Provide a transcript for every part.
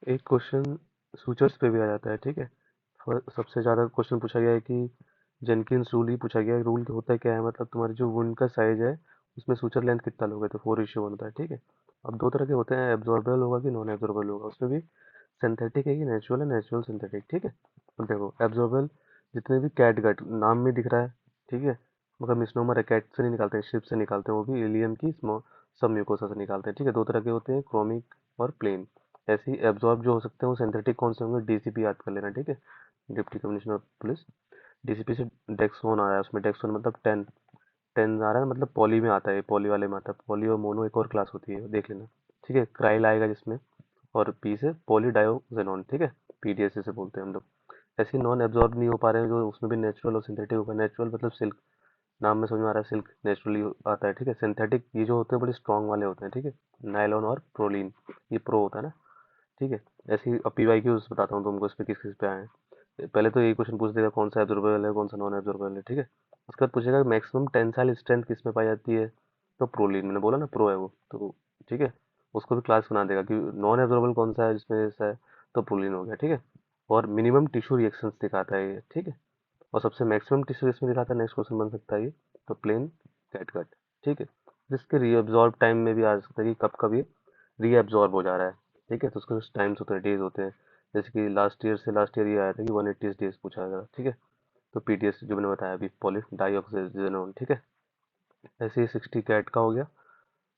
एक question sutures पे भी आ जाता है, ठीक है। सबसे ज़्यादा क्वेश्चन पूछा गया है कि जेनकिंस रूल ही पूछा गया है। रूल होता है क्या है, मतलब तुम्हारी जो वुंड का साइज है उसमें सूचर लेंथ कितना लोगे, तो 4:1 होता है, ठीक है। अब दो तरह के होते हैं, एब्जॉर्बेबल होगा कि नॉन एब्जॉर्बेबल होगा, उसमें भी सिंथेटिक है कि नेचुरल है, नेचुरल सिंथेटिक, ठीक है। अब देखो एब्जॉर्बेबल जितने भी कैट गट नाम में दिख रहा है, ठीक है, मगर मिसनोमर है, कैट से नहीं निकालते हैं, शिप से निकालते हैं, वो भी एलियन की स्मॉल सब म्यूकोसा से निकालते हैं, ठीक है। दो तरह के होते हैं, क्रोमिक और प्लेन। ऐसे ही एब्जॉर्ब जो हो सकते हैं वो सिंथेटिक कौन से होंगे, डीसीपी याद कर लेना, ठीक है, deputy commissioner of police. DCP से डेक्सोन आ रहा है, उसमें डेक्सोन मतलब 10 10 आ रहा है, मतलब पॉली में आता है, पॉली वाले में आता है, पॉली और मोनो एक और क्लास होती है, देख लेना, ठीक है। क्राइल आएगा जिसमें, और पी से पॉली डायोजेनॉन, ठीक है, पीडीएस से बोलते हैं हम लोग। ऐसे नॉन एब्जॉर्ब नहीं हो पा रहे हैं जो, उसमें भी नेचुरल और सिंथेटिक होगा। नेचुरल मतलब सिल्क, नाम में समझ में आ रहा है, सिल्क नेचुरली आता है, ठीक है। सिंथेटिक ये जो होते हैं बड़े स्ट्रॉन्ग वाले होते हैं, ठीक है, नायलॉन और प्रोलीन, ये प्रो होता है ना, ठीक है। ऐसे ही अब पीवाई क्यूज बताता हूँ तुमको, इस पे किस किस पे आए हैं। पहले तो यही क्वेश्चन पूछ देगा कौन सा एब्जॉर्बेबल है, कौन सा नॉन एब्जॉर्बेबल है, ठीक है। उसके बाद पूछेगा मैक्सिमम टेंसाइल स्ट्रेंथ किस में पाई जाती है, तो प्रोलीन, मैंने बोला ना प्रो है वो, तो ठीक है। उसको भी क्लास बना देगा कि नॉन एब्जॉर्बेबल कौन सा है जिसमें ऐसा है, तो प्रोलीन हो गया, ठीक है। और मिनिमम टिश्यू रिएक्शंस दिखाता है ये, ठीक है। और सबसे मैक्सिमम टिश्यू इसमें दिखाता है, नेक्स्ट क्वेश्चन बन सकता है ये, तो प्लेन कैटगट, ठीक है। जिसके रीअब्जॉर्ब टाइम में भी आ सकता है कि कब कब ये रीअब्जॉर्ब हो जा रहा है, ठीक है। तो उसके कुछ टाइम्स होते हैं, डेज होते हैं। जैसे कि लास्ट ईयर से लास्ट ईयर ये आया था कि 180 डेज पूछा गया, ठीक है। तो पीटीएस जो मैंने बताया अभी, पॉली डाइऑक्सीजोन, ठीक है। ऐसे ही 60 कैट का हो गया,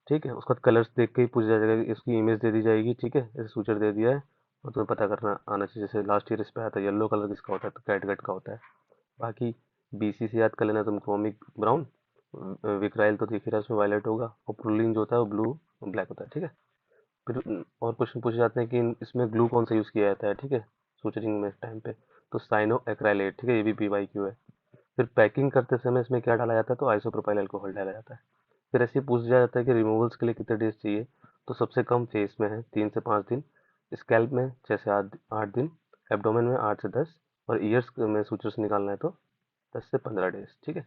ठीक है। उसका कलर्स देख के ही पूछा जाएगा कि इसकी इमेज दे दी जाएगी, ठीक है, ऐसे सूचर दे दिया है, और तुम्हें पता करना आना चाहिए। जैसे लास्ट ईयर इस पे आया था येलो कलर किसका होता है, तो कैटगट का होता है। बाकी बीसी से याद कर लेना तुम, क्रोमिक ब्राउन, विक्राइल तो दिख ही रहा है उसमें वायलेट होगा, और प्रोलिन जो होता है वो ब्लू ब्लैक होता है, ठीक है। फिर और क्वेश्चन पूछे जाते हैं कि इसमें ग्लू कौन सा यूज़ किया जाता है, ठीक है, सूचरिंग में टाइम पे, तो साइनो एक्राइलेट, ठीक है, ये भी पीवाई क्यू है। फिर पैकिंग करते समय इसमें क्या डाला जाता है, तो आइसोप्रोपाइल अल्कोहल डाला जाता है। फिर ऐसे ही पूछ दिया जाता है कि रिमूवल्स के लिए कितने डेज चाहिए, तो सबसे कम फेस में है 3 से 5 दिन, स्कैल्प में 6 से 8 दिन, एब्डोमेन में 8 से 10, और ईयर्स में सूचर्स निकालना है तो 10 से 15 डेज, ठीक है।